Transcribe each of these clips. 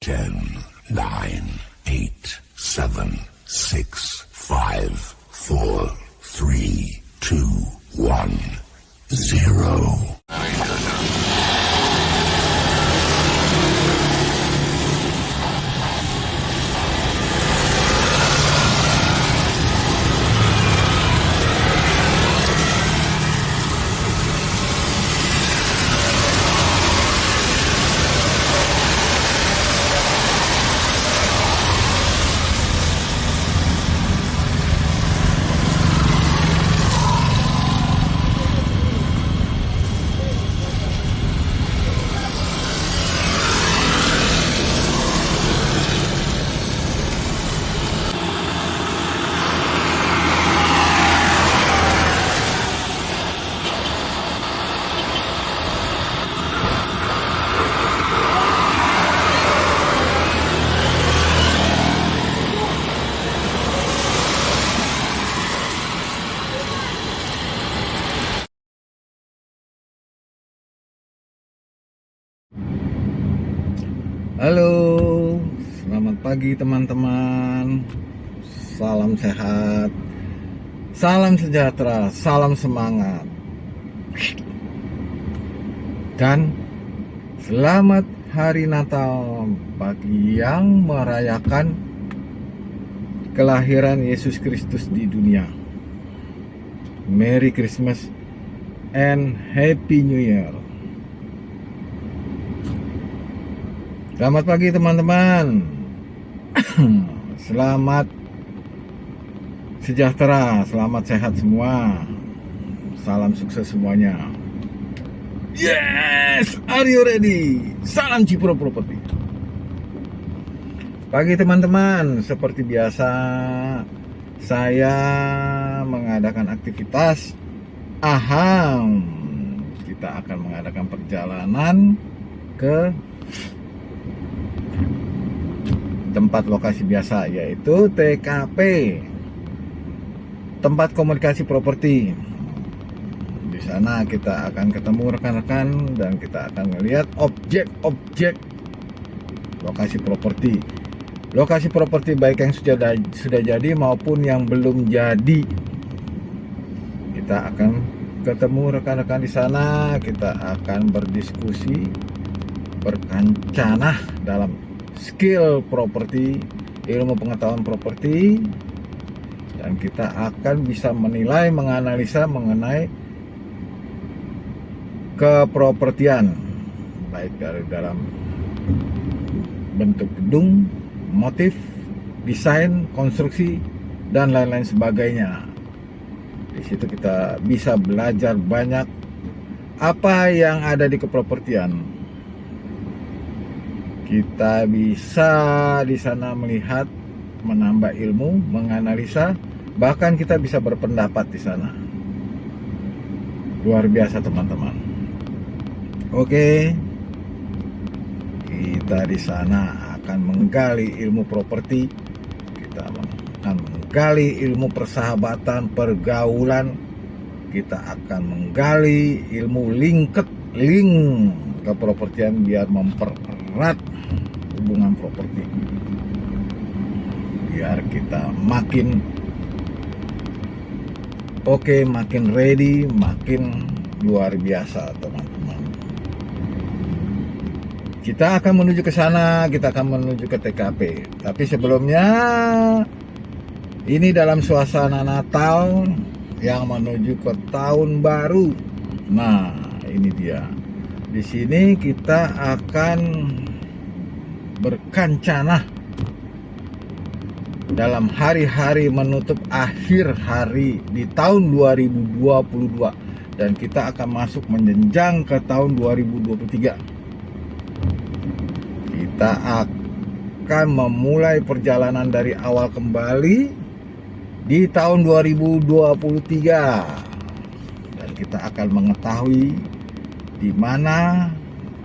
10, 9, 8, 7, 6, 5, 4, 3, 2, 1, 0. Halo, selamat pagi teman-teman. Salam sehat, salam sejahtera, salam semangat, dan selamat hari Natal bagi yang merayakan kelahiran Yesus Kristus di dunia. Merry Christmas and Happy New Year. Selamat pagi teman-teman. Selamat sejahtera, selamat sehat semua. Salam sukses semuanya. Yes, are you ready? Salam Cipro Property. Pagi teman-teman, seperti biasa saya mengadakan aktivitas. Kita akan mengadakan perjalanan ke tempat lokasi biasa, yaitu TKP, tempat komunikasi properti. Di sana kita akan ketemu rekan-rekan dan kita akan melihat objek-objek lokasi properti. Lokasi properti baik yang sudah jadi maupun yang belum jadi. Kita akan ketemu rekan-rekan di sana, kita akan berdiskusi, berkancanah dalam skill properti, ilmu pengetahuan properti, dan kita akan bisa menilai, menganalisa mengenai kepropertian, baik dari dalam bentuk gedung, motif, desain, konstruksi, dan lain-lain sebagainya. Di situ kita bisa belajar banyak apa yang ada di kepropertian. Kita bisa di sana melihat, menambah ilmu, menganalisa, bahkan kita bisa berpendapat di sana. Luar biasa teman-teman. Oke, kita di sana akan menggali ilmu properti, kita akan menggali ilmu persahabatan, pergaulan, kita akan menggali ilmu link kepropertian biar mempererat hubungan properti, biar kita makin oke, makin ready, makin luar biasa teman-teman. Kita akan menuju ke sana, kita akan menuju ke TKP. Tapi sebelumnya, ini dalam suasana Natal yang menuju ke tahun baru. Nah, ini dia. Di sini kita akan berkancanah dalam hari-hari menutup akhir hari di tahun 2022, dan kita akan masuk menjenjang ke tahun 2023. Kita akan memulai perjalanan dari awal kembali di tahun 2023, dan kita akan mengetahui di mana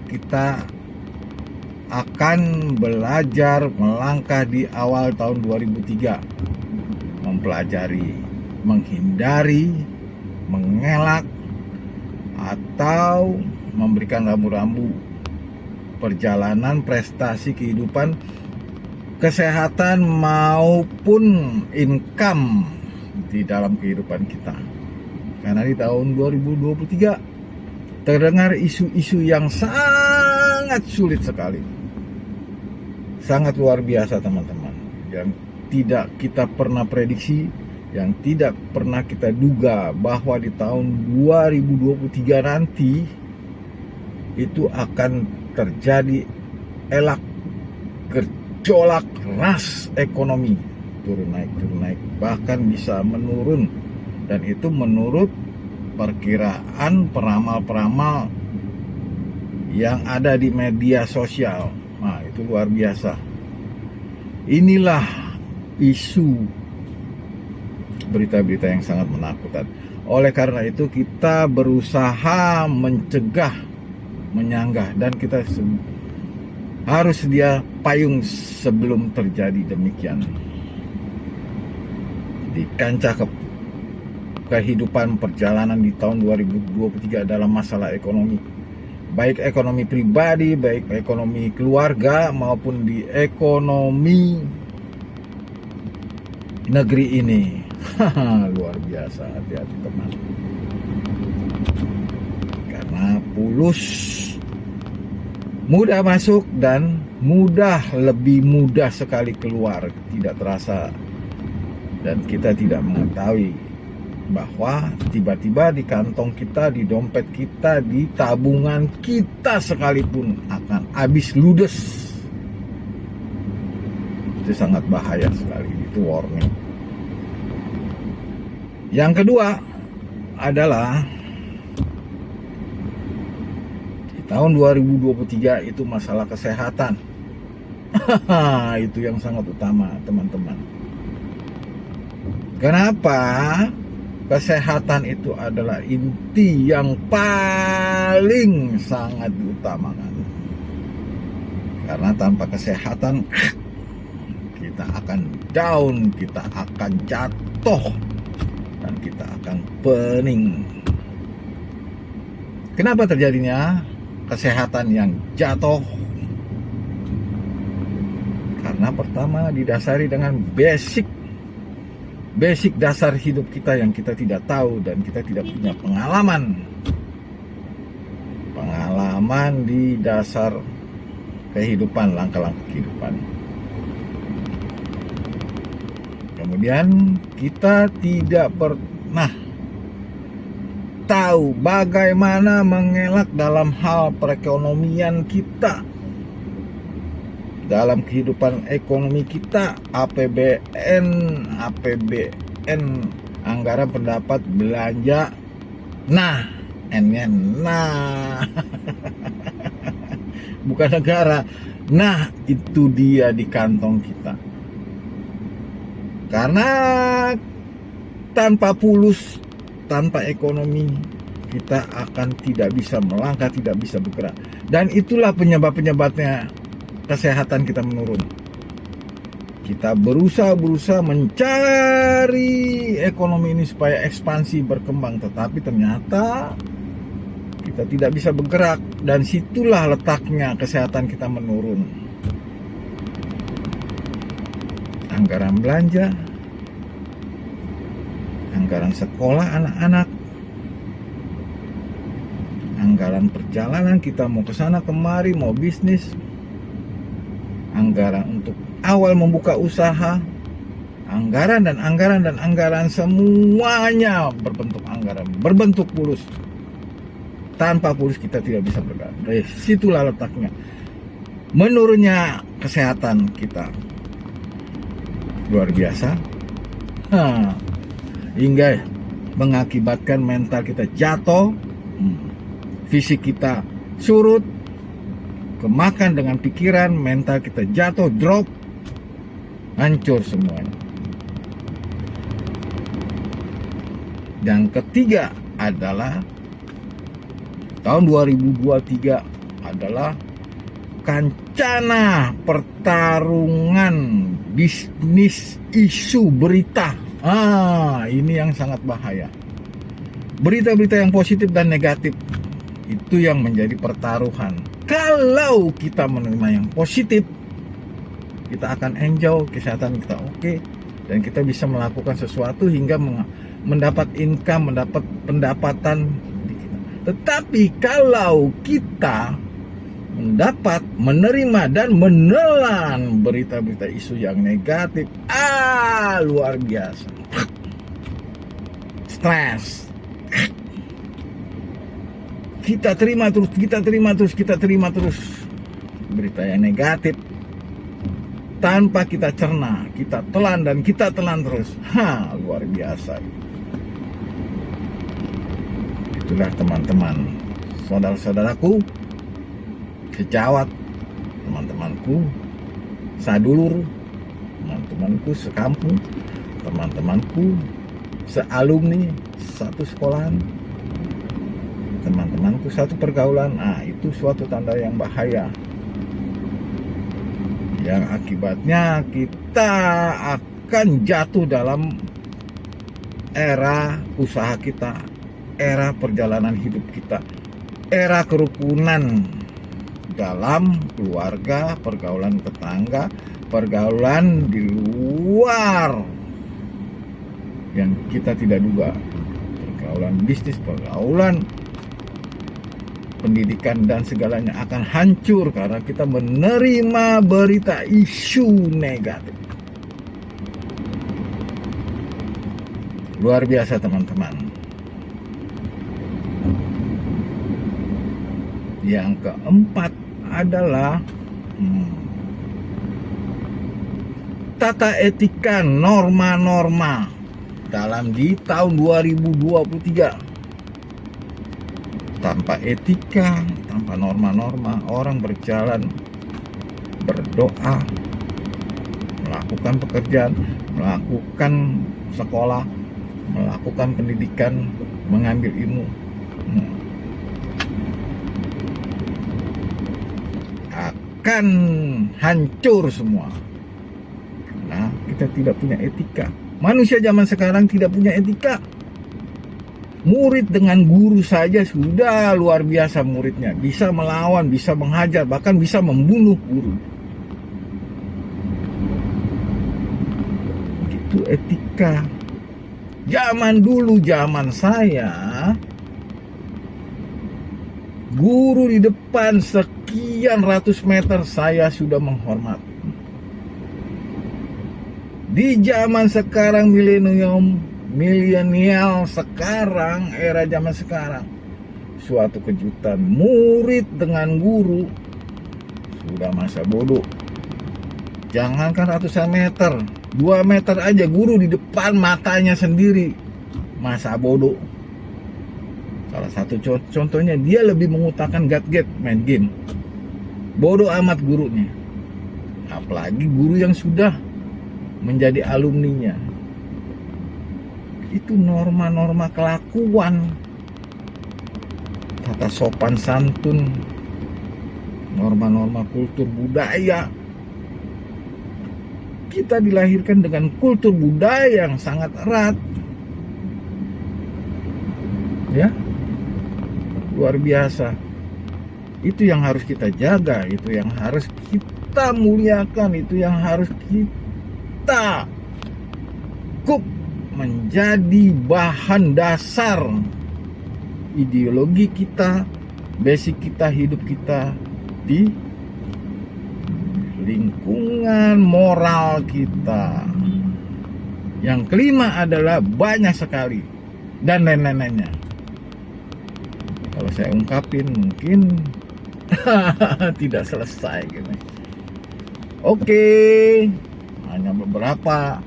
kita akan belajar melangkah di awal tahun 2003, mempelajari, menghindari, mengelak, atau memberikan rambu-rambu perjalanan, prestasi kehidupan, kesehatan maupun income di dalam kehidupan kita. Karena di tahun 2023 terdengar isu-isu yang sangat sulit sekali, sangat luar biasa teman-teman, yang tidak kita pernah prediksi, yang tidak pernah kita duga bahwa di tahun 2023 nanti itu akan terjadi gejolak ras ekonomi, turun naik, bahkan bisa menurun, dan itu menurut perkiraan peramal-peramal yang ada di media sosial. Nah, itu luar biasa. Inilah isu berita-berita yang sangat menakutkan. Oleh karena itu kita berusaha mencegah, menyanggah, dan kita harus sedia payung sebelum terjadi demikian. Di kancah kehidupan perjalanan di tahun 2023 dalam masalah ekonomi, baik ekonomi pribadi, baik ekonomi keluarga, maupun di ekonomi negeri ini. Luar biasa, hati-hati teman, karena pulus mudah masuk dan lebih mudah sekali keluar, tidak terasa, dan kita tidak mengetahui bahwa tiba-tiba di kantong kita, di dompet kita, di tabungan kita sekalipun akan habis ludes. Itu sangat bahaya sekali, itu warning. Yang kedua adalah di tahun 2023 itu masalah kesehatan. Itu yang sangat utama teman-teman. Kenapa? Kesehatan itu adalah inti yang paling sangat diutamakan. Karena tanpa kesehatan kita akan down, kita akan jatuh, dan kita akan pening. Kenapa terjadinya kesehatan yang jatuh? Karena pertama didasari dengan basic dasar hidup kita yang kita tidak tahu, dan kita tidak punya pengalaman di dasar kehidupan, langkah-langkah kehidupan. Kemudian kita tidak pernah tahu bagaimana mengelak dalam hal perekonomian kita, dalam kehidupan ekonomi kita, APBN, anggaran pendapat belanja. Nah, N-nya nah. Bukan negara. Nah, itu dia di kantong kita. Karena tanpa pulus, tanpa ekonomi, kita akan tidak bisa melangkah, tidak bisa bergerak. Dan itulah penyebabnya kesehatan kita menurun. Kita berusaha mencari ekonomi ini supaya ekspansi, berkembang, tetapi ternyata kita tidak bisa bergerak, dan situlah letaknya kesehatan kita menurun. Anggaran belanja, anggaran sekolah anak-anak, anggaran perjalanan kita mau ke sana kemari, mau bisnis, anggaran untuk awal membuka usaha, anggaran, semuanya berbentuk anggaran, berbentuk pulus. Tanpa pulus kita tidak bisa bergerak. Dari situlah letaknya menurunnya kesehatan kita. Luar biasa. Hingga mengakibatkan mental kita jatuh, fisik kita surut, kemakan dengan pikiran, mental kita jatuh, drop, hancur semuanya. Yang ketiga adalah tahun 2023 adalah kancana pertarungan bisnis isu berita. Ini yang sangat bahaya. Berita-berita yang positif dan negatif itu yang menjadi pertaruhan. Kalau kita menerima yang positif, kita akan enjoy, kesehatan kita oke, dan kita bisa melakukan sesuatu hingga mendapat income, mendapat pendapatan. Tetapi kalau kita menerima dan menelan berita-berita isu yang negatif, luar biasa, stres. Kita terima terus berita yang negatif tanpa kita cerna, kita telan dan kita telan terus. Luar biasa. Itulah teman-teman, saudara-saudaraku sejawat, teman-temanku sadulur, teman-temanku sekampung, teman-temanku sealumni satu sekolahan, teman-temanku satu pergaulan. Itu suatu tanda yang bahaya, yang akibatnya kita akan jatuh dalam era usaha kita, era perjalanan hidup kita, era kerukunan dalam keluarga, pergaulan tetangga, pergaulan di luar yang kita tidak duga, pergaulan bisnis, pergaulan pendidikan, dan segalanya akan hancur karena kita menerima berita isu negatif. Luar biasa teman-teman. Yang keempat adalah tata etika, norma-norma dalam di tahun 2023. Tanpa etika, tanpa norma-norma, orang berjalan, berdoa, melakukan pekerjaan, melakukan sekolah, melakukan pendidikan, mengambil ilmu, akan hancur semua karena kita tidak punya etika. Manusia zaman sekarang tidak punya etika. Murid dengan guru saja sudah luar biasa muridnya, bisa melawan, bisa menghajar, bahkan bisa membunuh guru. Itu etika. Zaman dulu, zaman saya, guru di depan sekian ratus meter saya sudah menghormati. Di zaman sekarang milenial sekarang, era zaman sekarang, suatu kejutan, murid dengan guru sudah masa bodoh. Jangankan ratusan meter, 2 meter aja guru di depan matanya sendiri masa bodoh. Salah satu contohnya, dia lebih mengutamakan gadget, main game. Bodoh amat gurunya. Apalagi guru yang sudah menjadi alumninya. Itu norma-norma kelakuan, tata sopan santun, norma-norma kultur budaya. Kita dilahirkan dengan kultur budaya yang sangat erat, ya, luar biasa. Itu yang harus kita jaga, itu yang harus kita muliakan, itu yang harus kita menjadi bahan dasar ideologi kita, basic kita, hidup kita di lingkungan moral kita. Yang kelima adalah banyak sekali dan lain-lainnya. Kalau saya ungkapin mungkin tidak selesai gitu. Oke, hanya beberapa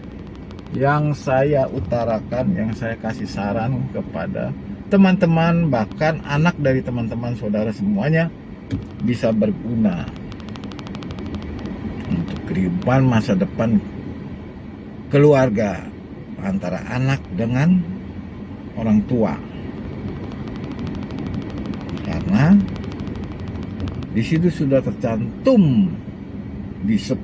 yang saya utarakan, yang saya kasih saran kepada teman-teman, bahkan anak dari teman-teman saudara semuanya bisa berguna untuk kehidupan masa depan keluarga antara anak dengan orang tua. Karena di situ sudah tercantum di 10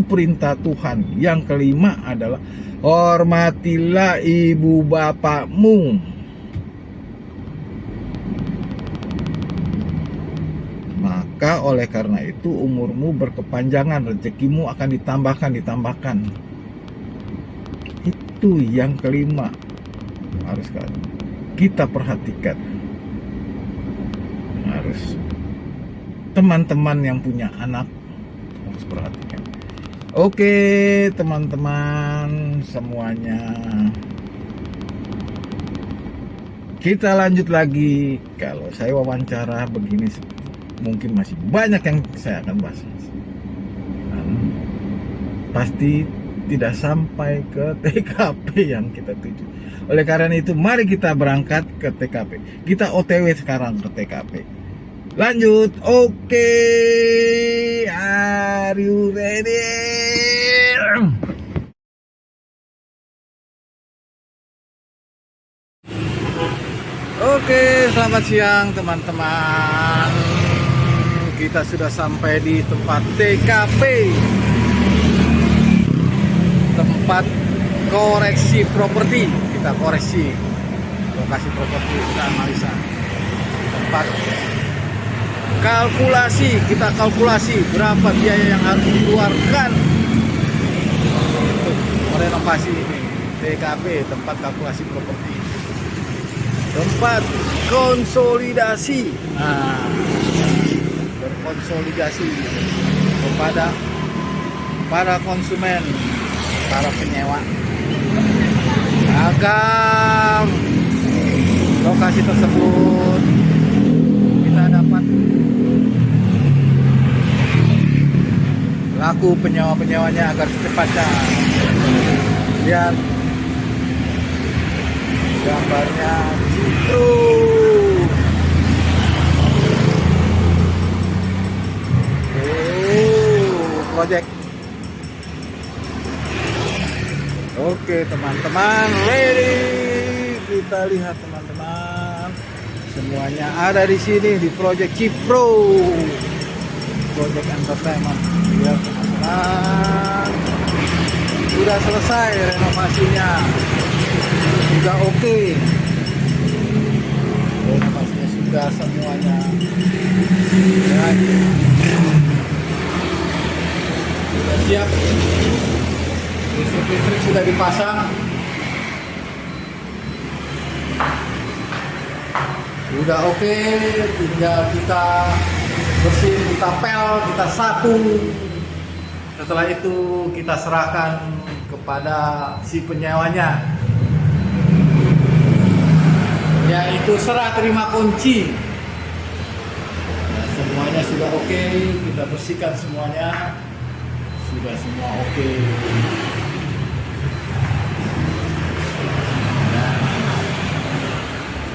perintah Tuhan. Yang kelima adalah hormatilah ibu bapakmu. Maka Maka oleh karena itu umurmu berkepanjangan, rezekimu akan ditambahkan. Itu yang kelima harus kita perhatikan. Harus teman-teman yang punya anak harus perhatikan. Oke teman-teman semuanya, kita lanjut lagi. Kalau saya wawancara begini mungkin masih banyak yang saya akan bahas, dan pasti tidak sampai ke TKP yang kita tuju. Oleh karena itu mari kita berangkat ke TKP. Kita OTW sekarang ke TKP. Lanjut. Oke, are you ready? Oke, selamat siang teman-teman. Kita sudah sampai di tempat TKP, tempat koreksi properti. Kita koreksi lokasi properti, kita analisa tempat kalkulasi. Kita kalkulasi berapa biaya yang harus dikeluarkan untuk merenovasi ini. TKP, tempat kalkulasi properti, tempat konsolidasi. Berkonsolidasi kepada para konsumen, para penyewa, agar lokasi tersebut kita dapat laku penyewa-penyewanya agar secepatnya. Lihat gambarnya itu. Project. Oke teman-teman, ready? Kita lihat teman-teman, semuanya ada di sini di Project Cipro, Project Entertainment. Lihat teman-teman, sudah selesai renovasinya, sudah oke. Renovasinya sudah semuanya. Sudah siap, listrik sudah dipasang, sudah oke. Tinggal kita bersihin, kita pel, kita sapu. Setelah itu kita serahkan kepada si penyewanya, yaitu serah terima kunci. Semuanya sudah oke, kita bersihkan semuanya. Sudah semua oke.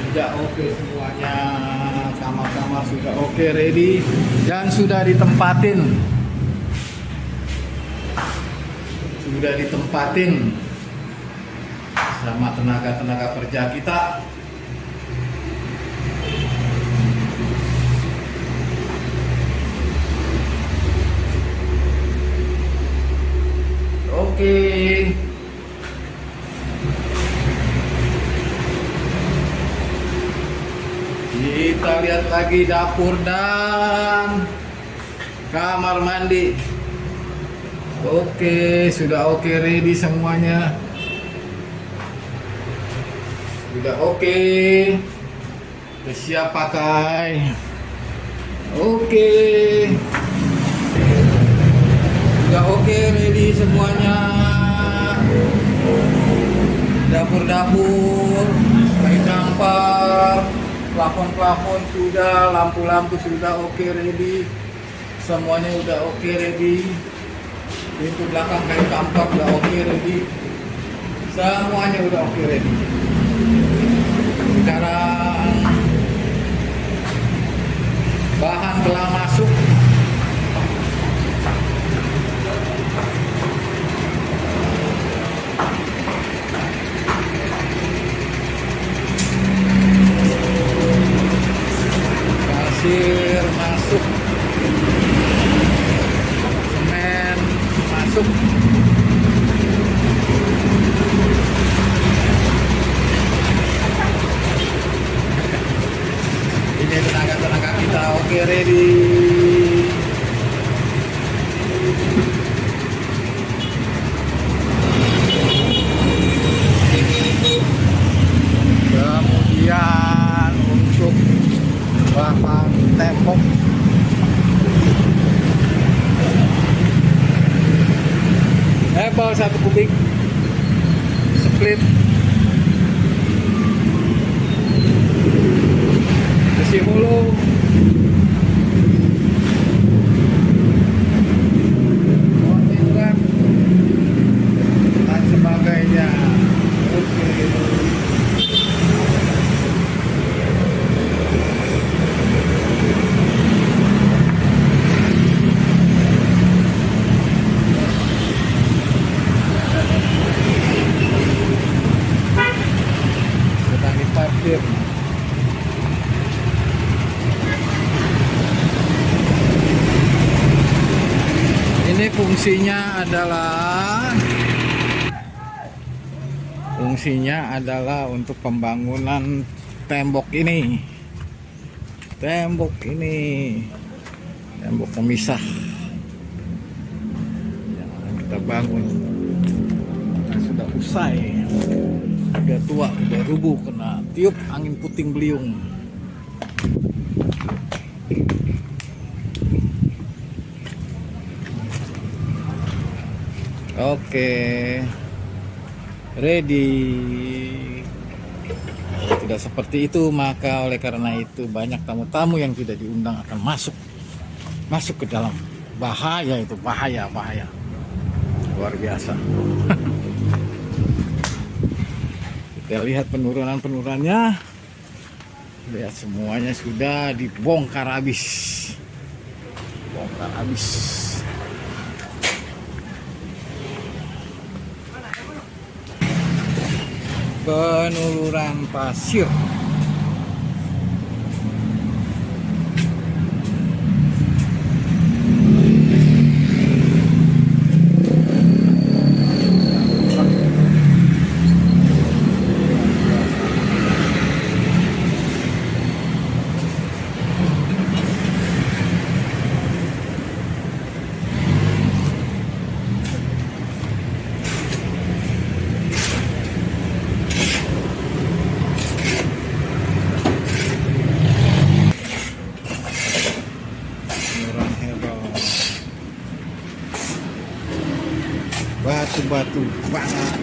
Sudah oke semuanya. Kamar-kamar sudah oke, ready, dan sudah ditempatin. Sudah ditempatin sama tenaga-tenaga kerja kita. Oke. Kita lihat lagi dapur dan kamar mandi. Oke, sudah oke, ready semuanya. Sudah oke. Siap pakai. Oke. Sudah oke, ready semuanya. Dapur-dapur, light damper, plafon-plafon sudah, lampu-lampu sudah oke, ready. Semuanya udah oke, ready. Pintu belakang kayu kampak udah oke, ready. Semuanya udah oke, ready. Sekarang bahan telah masuk. Pasir masuk, semen masuk. Ini tenaga-tenaga kita oke, ready. tebal 1 kubik split. Besi hulu. Orderan dan sebagainya. Oke. Sedang diparkir. Ini fungsinya adalah untuk pembangunan tembok ini. Tembok pemisah yang akan kita bangun. Nah, sudah usai. Udah tua, udah rubuh kena tiup angin puting beliung. Oke, ready. Kalau tidak seperti itu, maka oleh karena itu banyak tamu-tamu yang tidak diundang akan masuk ke dalam. Bahaya itu, bahaya luar biasa. Kita lihat penurunannya. Lihat semuanya sudah dibongkar habis. Penuluran pasir. Batu banget.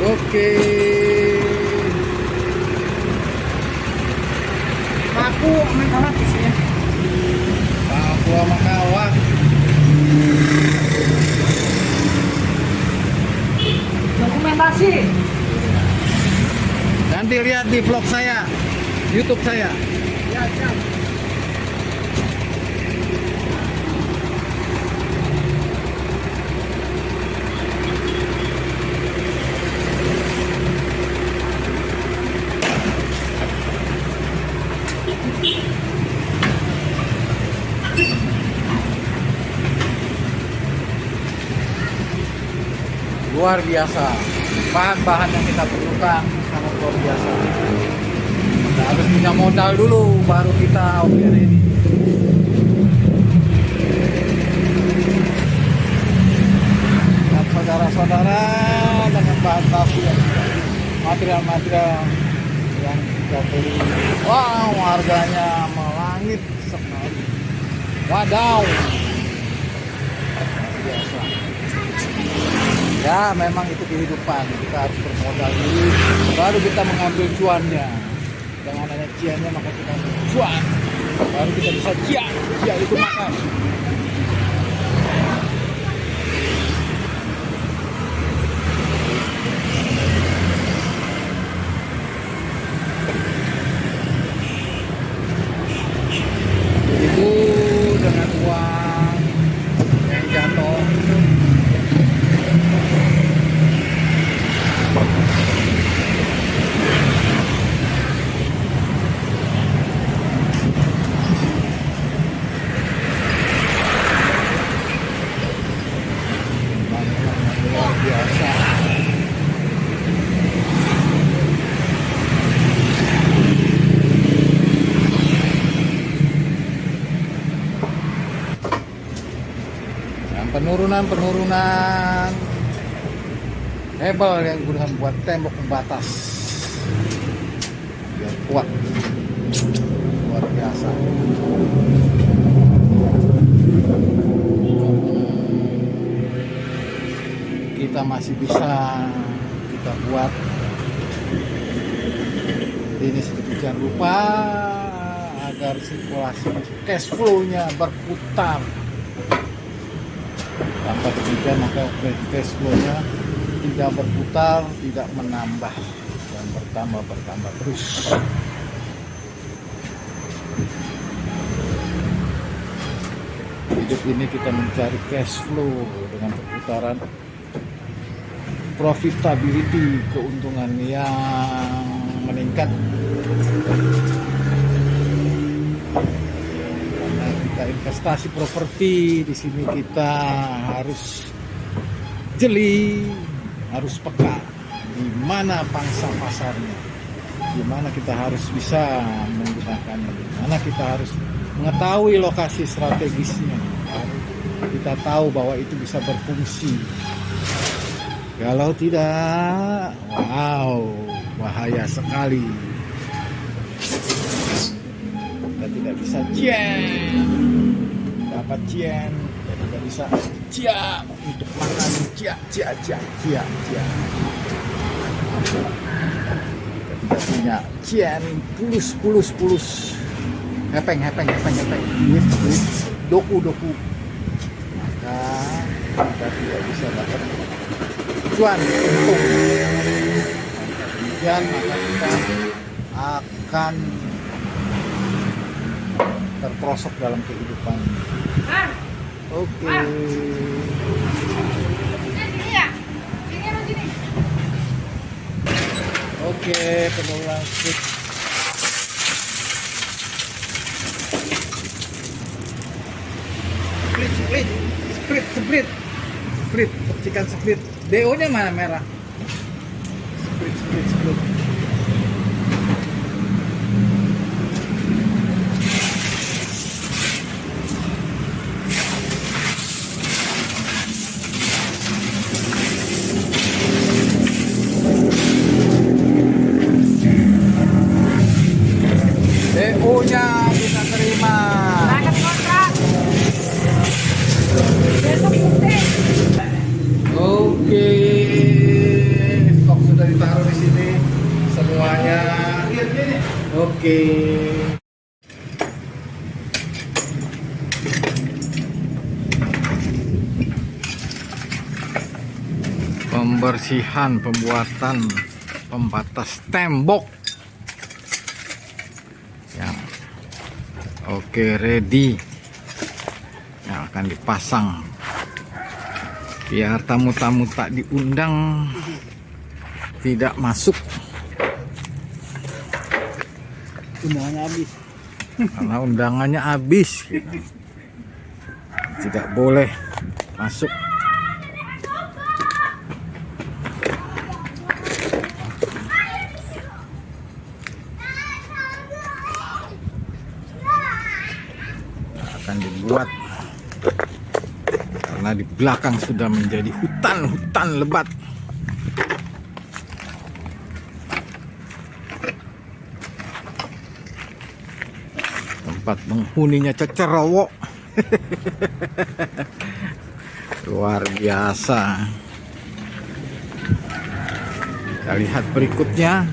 Oke. Paku sama kawat isinya. Paku sama kawat. Dokumentasi. Nanti lihat di vlog saya, YouTube saya. Ya, siap. luar biasa. Bahan-bahan yang kita perlukan sangat luar biasa. Kita harus punya modal dulu baru kita ready. Dan saudara-saudara, dengan bahan baku yang material-material yang kita beli, wow, harganya melangit sekali. Wadaw, biasa. Ya memang itu kehidupan, kita harus bermodal dulu baru kita mengambil cuannya. Jangan hanya ciannya maka kita ambil cuan, baru kita bisa cian itu makan. Itu dengan uang yang jatuh. Luar biasa. Penurunan hebel yang gunakan buat tembok pembatas biar kuat, luar biasa. Kita masih bisa kita buat ini sedemikian rupa agar sirkulasi cash flow-nya berputar. Tanpa demikian maka cash flow-nya tidak berputar, tidak menambah dan bertambah terus. Hidup ini kita mencari cash flow dengan perputaran profitability, keuntungan yang meningkat. Investasi properti di sini kita harus jeli, harus peka di mana pangsa pasarnya, di mana kita harus bisa menggunakan, di mana kita harus mengetahui lokasi strategisnya. Kita tahu bahwa itu bisa berfungsi. Kalau tidak, wow, bahaya sekali. Kita tidak bisa dapat cien, kita tidak bisa untuk makan kita tidak punya cien pulus hepeng duit doku maka kita tidak bisa dapat cuan untung. Demikian maka kita akan terperosok dalam kehidupan. Oke. Oke, penurunan split. Split, percikan split. DO-nya mana merah? Split. DO-nya kita terima. Berangkat kontrak. Besok putih. Oke, stok sudah ditaruh di sini semuanya. Oke. Pembersihan, pembuatan pembatas tembok. Ya. Oke, ready. Yang akan dipasang. Biar tamu-tamu tak diundang tidak masuk. Undangannya habis. Karena undangannya habis gitu. Tidak boleh masuk. akan dibuat karena di belakang sudah menjadi hutan lebat. Tempat penghuninya cecerowo. Luar biasa. Kita lihat berikutnya.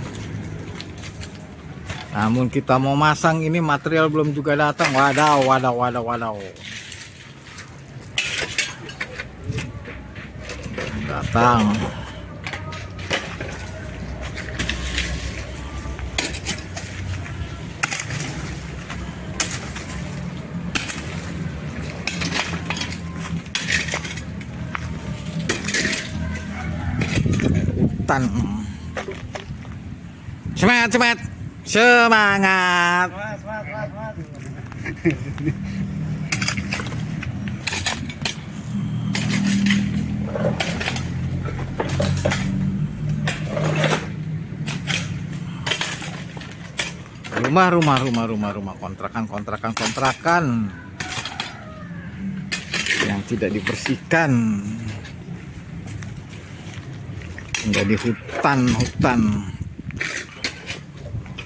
Namun kita mau masang ini material belum juga datang. Wadaw. Datang. Hutan. Semangat. Rumah, kontrakan yang tidak dibersihkan menjadi hutan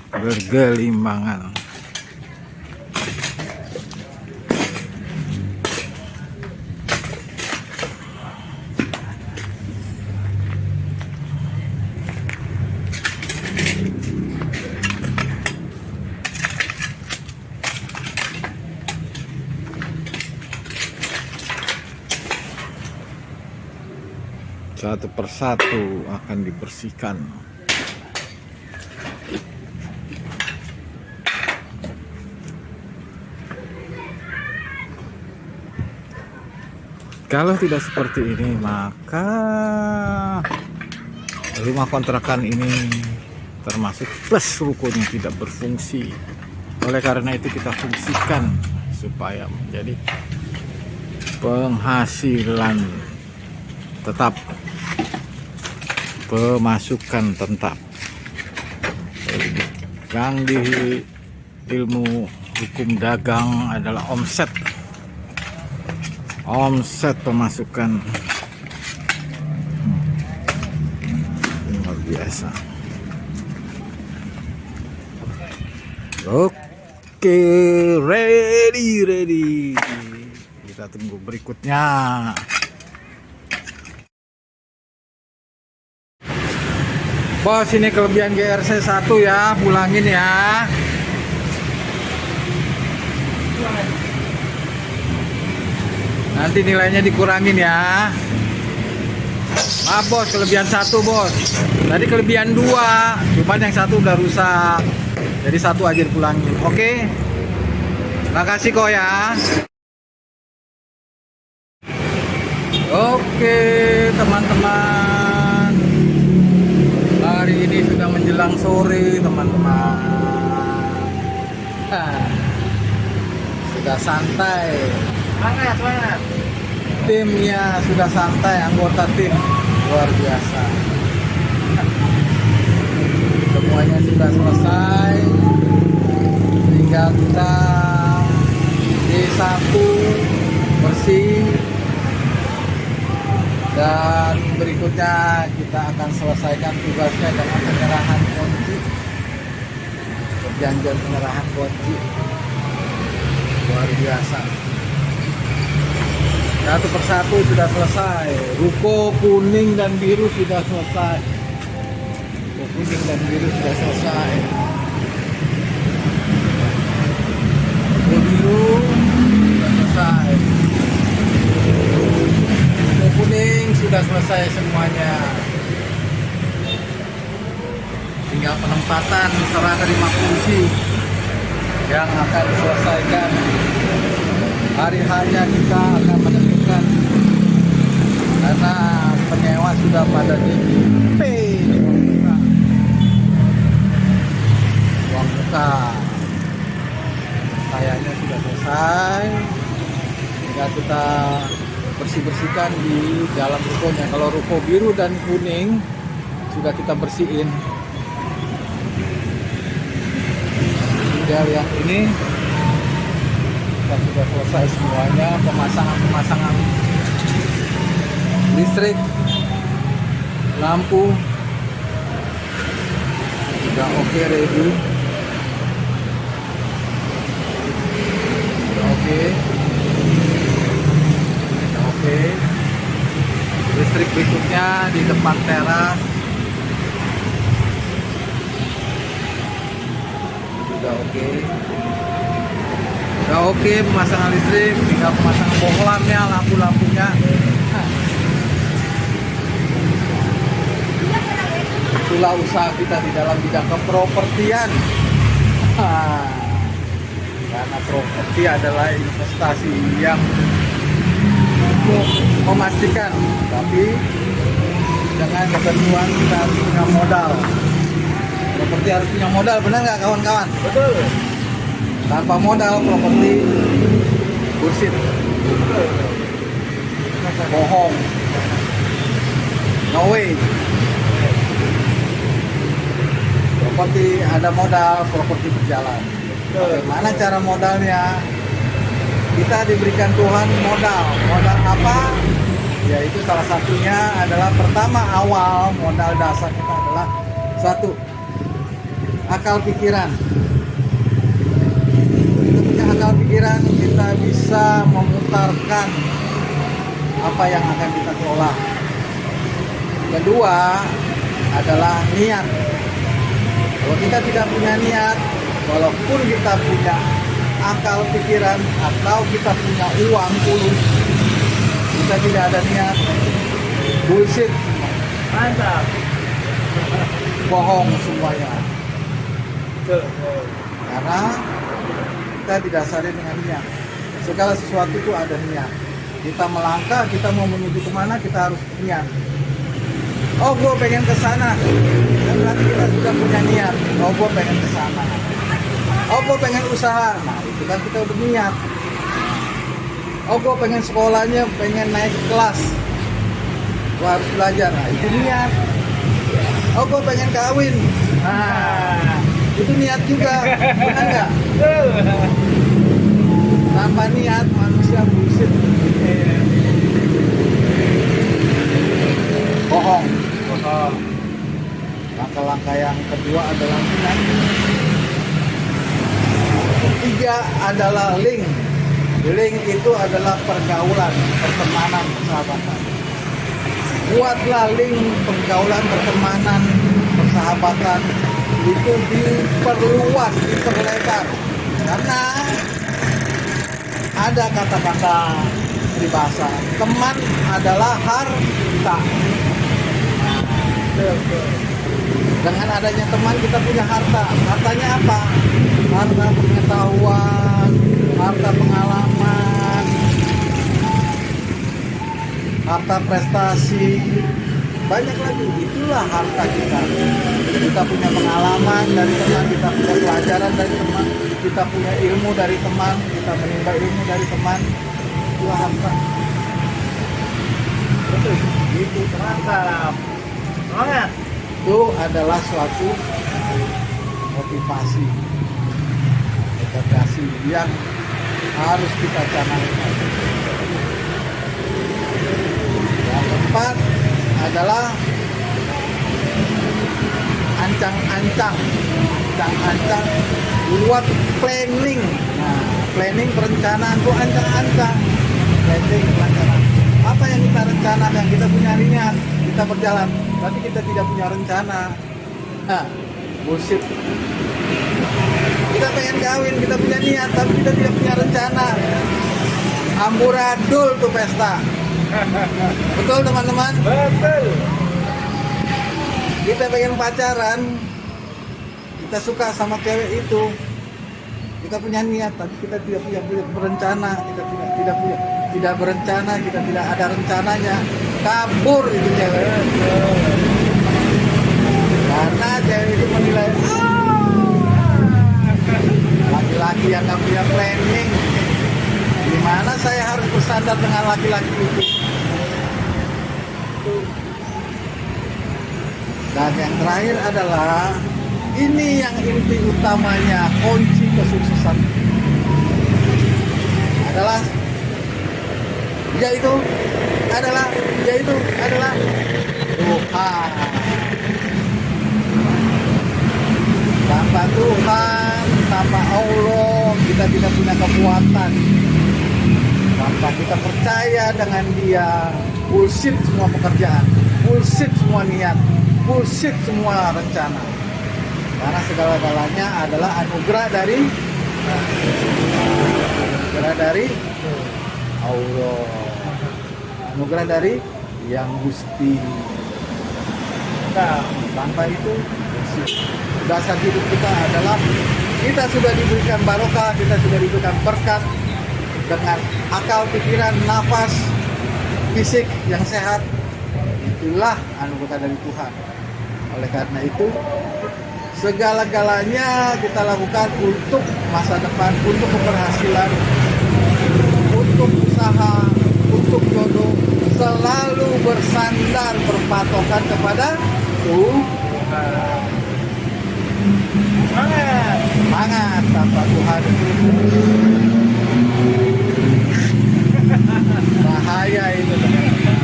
bergelimbangan. Satu persatu akan dibersihkan. Kalau tidak seperti ini, maka rumah kontrakan ini termasuk plus rukonya tidak berfungsi. Oleh karena itu kita fungsikan supaya menjadi penghasilan tetap, pemasukan tetap. Yang di ilmu hukum dagang adalah omset pemasukan. Luar biasa. Oke, ready. Kita tunggu berikutnya. Bos, ini kelebihan GRC 1 ya, pulangin ya. Nanti nilainya dikurangin ya. Maaf bos, kelebihan 1 bos. Tadi kelebihan 2, cuman yang 1 udah rusak. Jadi 1 aja dipulangin. Oke. Makasih kok ya. Oke, teman-teman. Hari ini sudah menjelang sore, teman-teman. Sudah santai. Semangat. Timnya sudah santai, anggota tim luar biasa. Semuanya sudah selesai, tinggal kita D1 bersih, dan berikutnya kita akan selesaikan tugasnya dengan penyerahan kunci, perjanjian penyerahan kunci. Luar biasa. Satu persatu sudah selesai. Ruko kuning dan biru sudah selesai. Ruko kuning dan biru sudah selesai. Ruko biru sudah selesai. Ruko kuning sudah selesai semuanya. Tinggal penempatan serah terima kunci yang akan diselesaikan. Hari hanya kita akan menentukan, karena penyewa sudah pada pay uang muka. Kayaknya sudah selesai, tinggal kita bersihkan di dalam rukonya. Kalau ruko biru dan kuning sudah kita bersihin, tinggal yang ini kita sudah selesai semuanya pemasangan listrik, lampu sudah oke, ready, sudah oke. Listrik berikutnya di depan teras sudah oke. Sudah oke pemasangan listrik, tinggal pemasangan bohlamnya, lampu-lampunya. Itulah usaha kita di dalam bidang kepropertian. Karena properti adalah investasi yang untuk memastikan, tapi dengan ketentuan kita harus punya modal. Properti harus punya modal, benar nggak kawan-kawan? Betul. Tanpa modal properti bullshit, bohong, no way. Properti ada modal, properti berjalan. Bagaimana cara modalnya? Kita diberikan Tuhan modal. Modal apa? Yaitu salah satunya adalah pertama awal modal dasar kita adalah satu, akal pikiran. Kita punya akal pikiran, kita bisa memutarkan apa yang akan kita kelola. Kedua adalah niat. Kalau kita tidak punya niat, walaupun kita punya akal pikiran atau kita punya uang tulus, kita tidak ada niat, bullshit, mantap, bohong semuanya. Karena kita didasari dengan niat. Segala sesuatu itu ada niat. Kita melangkah, kita mau menuju kemana, kita harus niat. Oh, gue pengen ke sana. Dan berarti kita sudah punya niat. Oh, gue pengen ke sana. Oh, gue pengen usaha. Nah, itu kan kita udah niat. Oh, gue pengen sekolahnya, pengen naik kelas. Gue harus belajar. Nah, itu niat. Oh, gue pengen kawin. Nah, itu niat juga. Benar nggak? Tanpa niat, manusia bullshit. Bohong. Langkah-langkah yang kedua adalah niat. Ketiga adalah link. Link itu adalah pergaulan, pertemanan, persahabatan. Buatlah link pergaulan, pertemanan, persahabatan itu diperluas, diperlebar. Karena ada kata-kata peribahasa, teman adalah harta. Dengan adanya teman kita punya harta. Hartanya apa? Harta pengetahuan, harta pengalaman, harta prestasi, banyak lagi. Itulah harta kita. Kita punya pengalaman dari teman, kita punya pelajaran dari teman, kita punya ilmu dari teman, kita menimba ilmu dari teman. Itulah harta. Betul. Itu mantap. Semangat. Itu adalah suatu motivasi yang harus kita canangkan. Yang keempat adalah ancang-ancang buat planning. Nah, planning perencanaan itu ancang-ancang. Planning perencanaan. Apa yang kita rencanakan? Kita punya niat, kita berjalan, tapi kita tidak punya rencana. Nah, bullshit. Kita pengen kawin, kita punya niat, tapi kita tidak punya rencana. Amburadul tuh pesta. Betul teman-teman? Betul. Kita pengen pacaran, kita suka sama cewek itu, kita punya niat, tapi kita tidak punya berencana, kita tidak berencana, kita tidak ada rencananya, kabur itu cewek. Karena cewek itu menilai laki-laki yang nggak punya planning. Gimana saya harus bersandar dengan laki-laki itu? Dan yang terakhir adalah ini yang inti utamanya, kunci kesuksesan. adalah yaitu adalah Tuhan. Tanpa Tuhan, tanpa Allah, kita tidak punya kekuatan. Tanpa kita percaya dengan Dia, bullshit semua pekerjaan, bullshit semua niat, bullshit semua rencana. Karena segala-galanya adalah anugerah dari Allah, anugerah dari Yang Gusti. Nah, tanpa itu dasar hidup kita adalah kita sudah diberikan barokah, kita sudah diberikan berkat dengan akal, pikiran, nafas, fisik yang sehat. Itulah anugerah dari Tuhan. Oleh karena itu, segala-galanya kita lakukan untuk masa depan, untuk keberhasilan, untuk usaha, untuk jodoh, selalu bersandar, berpatokan kepada Tuhan. Semangat tanpa Tuhan itu bahaya itu, teman-teman.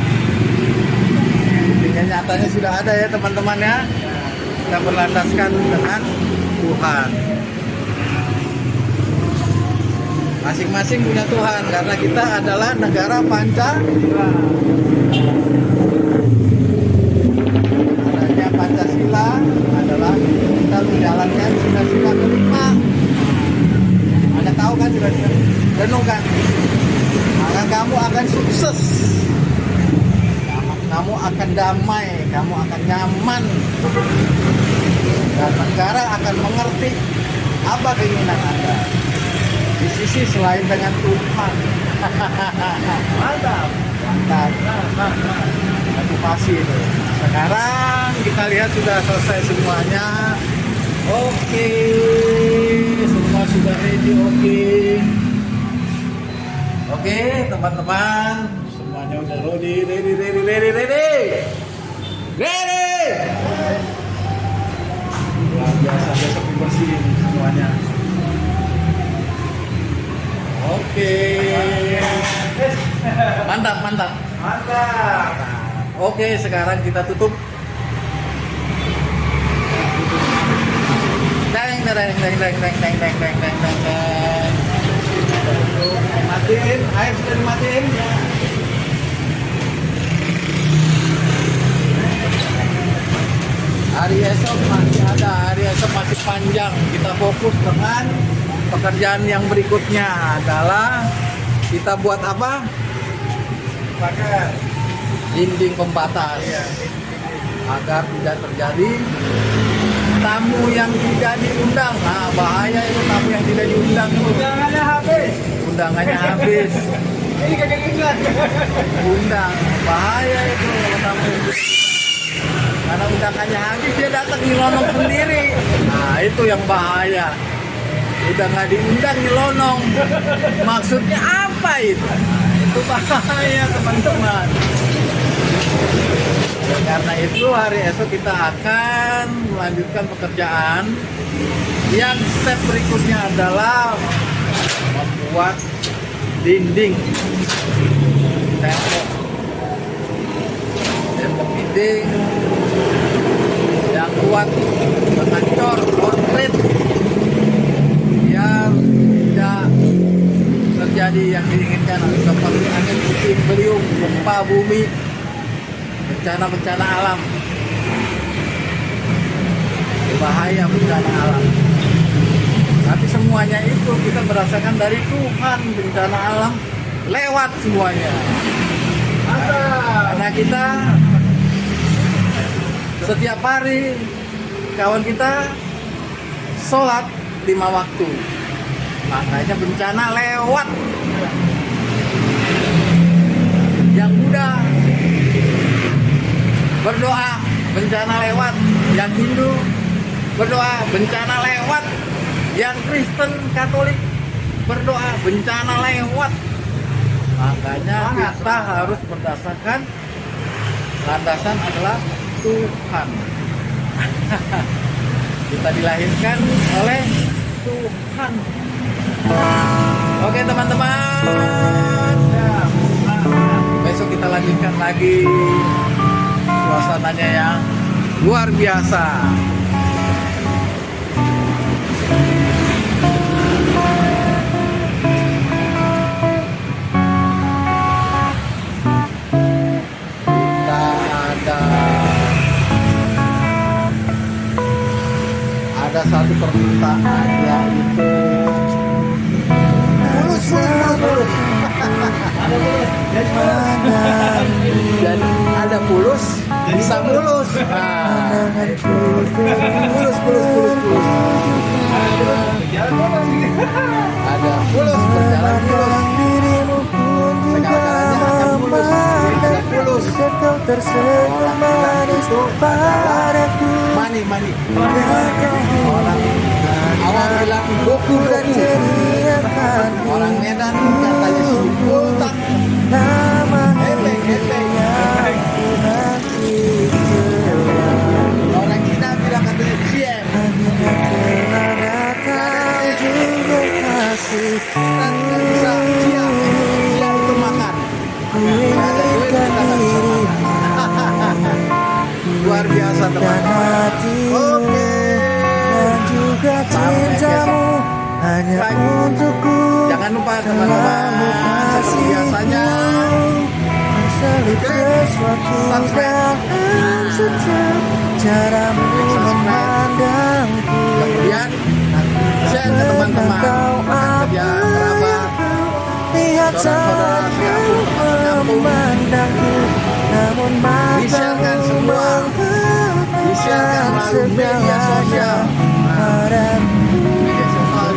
Buktinya nyatanya sudah ada ya, teman-teman ya. Kita berlandaskan dengan Tuhan. Masing-masing punya Tuhan karena kita adalah negara Pancasila. Adanya Pancasila adalah kita menjalankan sila-sila kelima. Anda tahu kan sila-sila? Renungkan. Maka kamu akan sukses. Kamu akan damai, kamu akan nyaman. Dan negara akan mengerti apa keinginan Anda di sisi selain dengan Tuhan. Mantap. Motivasi itu. Sekarang kita lihat sudah selesai semuanya. Oke, semua sudah ready. Oke, teman-teman, semuanya udah ready. Luar biasa, besok dibersihin semuanya. Oke. Mantap. Oke, sekarang kita tutup. Matiin, air sudah dimatiin. Hari esok masih ada, hari esok masih panjang. Kita fokus dengan pekerjaan yang berikutnya adalah kita buat apa? Pakai dinding pembatas agar tidak terjadi tamu yang tidak diundang. Nah, bahaya itu tamu yang tidak diundang itu. Undangannya habis. Ini kagak diundang. Undang, bahaya itu tamu. Karena undangannya habis dia datang nyelonong sendiri. Nah, itu yang bahaya. Udah nggak diundang nyelonong. Maksudnya apa itu? Nah, itu bahaya, teman-teman. Karena itu hari esok kita akan melanjutkan pekerjaan. Yang step berikutnya adalah membuat dinding tembok dinding yang kuat dengan cor konkret biar tidak terjadi yang diinginkan seperti angin puting beliung, gempa bumi, bencana alam. Bahaya bencana alam. Tapi semuanya itu kita merasakan dari Tuhan. Bencana alam lewat semuanya. Karena kita setiap hari kawan kita sholat 5 waktu. Makanya bencana lewat. Yang Buddha berdoa bencana lewat. Yang Hindu berdoa bencana lewat. Yang Kristen Katolik berdoa bencana lewat. Makanya kita harus berdasarkan landasan adalah Tuhan. Kita dilahirkan oleh Tuhan. Oke teman-teman, besok kita lanjutkan lagi suasananya yang luar biasa. Ada satu permintaan yaitu pulus. Dan ada pulus bisa mulus. Pulus. Ada pulus berjalan mulus. Segala-galanya akan mulus. Tidak pulus. Mani. Orang awam bilang boku. Orang Medan katanya sultan. Hebeng. Orang Cina bilang katanya cien. Kita tidak bisa cia itu makan. Ada duit kita tidak bisa makan. Luar biasa teman-teman. Oke. Sampai besok lagi. Jangan lupa teman-teman, seperti biasanya subscribe, kemudian share ke teman-teman, kerja kerabat, saudara-saudara sekampung, di-sharekan semua, di-sharekan melalui media sosial.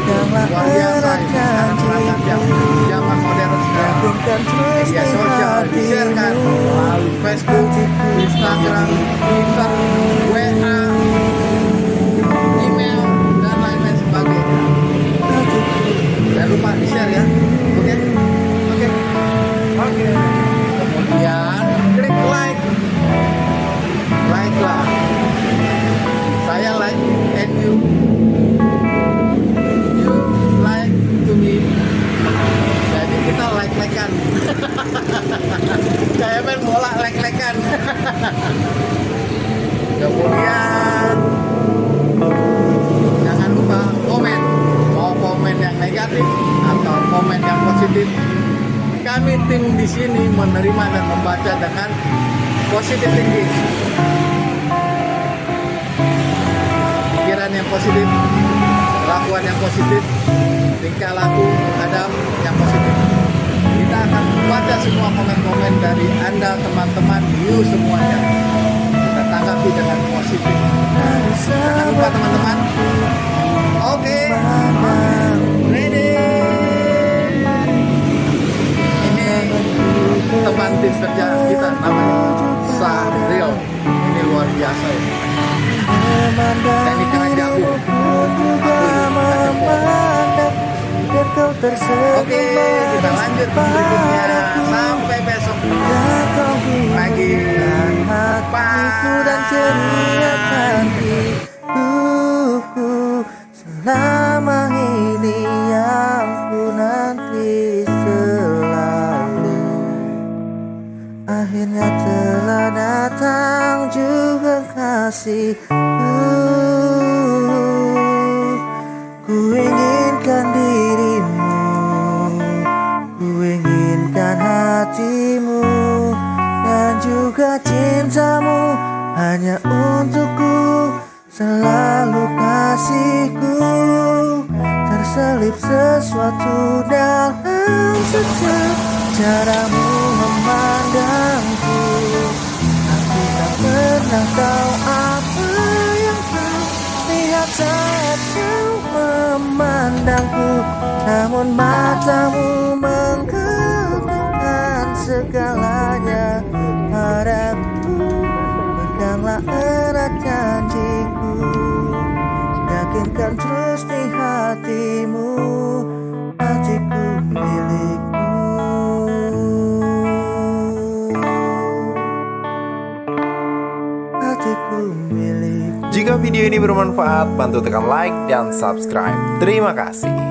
Luar biasa anak-anak yang zaman modern sekarang. Media sosial di-sharekan melalui Facebook, Instagram, Twitter, WA, email, dan lain-lain sebagainya. Jangan lupa di-share ya. Oke. Kemudian klik like lah. Saya like and you like to me. Jadi kita like-lekan. Kayak main bola like-lekan. Kemudian jangan lupa komen. Mau komen yang negatif atau komen yang positif. Kami tim di sini menerima dan membaca dengan positif thinking. Pikiran yang positif, kelakuan yang positif, tingkah laku terhadap yang positif. Kita akan membaca semua komen-komen dari Anda teman-teman, you semuanya. Kita tanggapi dengan positif. Jangan lupa teman-teman. Oke. Ready. Ini teman tim kerja kita namanya Sahril. Ini luar biasa ya. Teknik kerja aku Oke, kita lanjut berikutnya. Sampai besok pagi. Selama ini yang ku nanti selalu, akhirnya telah datang juga kasihku. Ku inginkan dirimu, ku inginkan hatimu, dan juga cintamu hanya untukku. Selalu kasihku, terselip sesuatu dalam setiap caramu memandangku. Aku tak pernah tahu apa yang kau lihat saat kau memandangku, namun matamu mengatakan segalanya padaku. Peganglah erat janjiku, yakinkan terus di hatimu, hatiku milikmu. Hatiku milikmu. Jika video ini bermanfaat, bantu tekan like dan subscribe. Terima kasih.